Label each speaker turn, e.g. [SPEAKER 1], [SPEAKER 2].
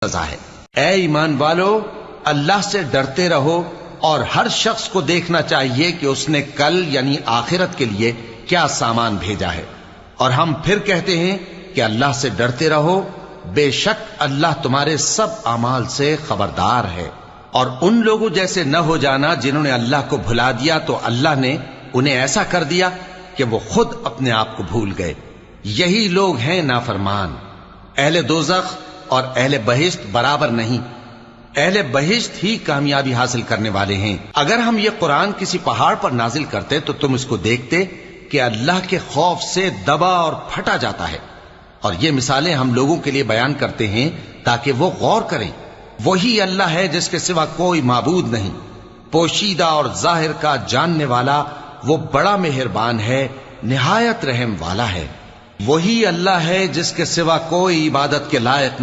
[SPEAKER 1] सजा है। ऐ ईमान वालो, अल्लाह से डरते रहो और हर शख्स को देखना चाहिए कि उसने कल यानी आखिरत के लिए क्या सामान भेजा है। और हम फिर कहते हैं कि अल्लाह से डरते रहो, बेशक अल्लाह तुम्हारे सब अमाल से खबरदार है। और उन लोगों जैसे न हो जाना जिन्होंने अल्लाह को भुला दिया तो अल्लाह ने उन्हें ऐसा कर दिया कि वो खुद अपने आप को भूल गए। यही लोग हैं नाफरमान। अहले दोज़ख और अहले बहिश्त बराबर नहीं, अहले बहिश्त ही कामयाबी हासिल करने वाले हैं। अगर हम ये कुरान किसी पहाड़ पर नाजिल करते तो तुम इसको देखते कि अल्लाह के खौफ से दबा और फटा जाता है। और ये मिसालें हम लोगों के लिए बयान करते हैं ताकि वो गौर करें। वही अल्लाह है जिसके सिवा कोई माबूद नहीं, पोशीदा और जाहिर का जानने वाला, वो बड़ा मेहरबान है, निहायत रहम वाला है। वही अल्लाह है जिसके सिवा कोई इबादत के लायक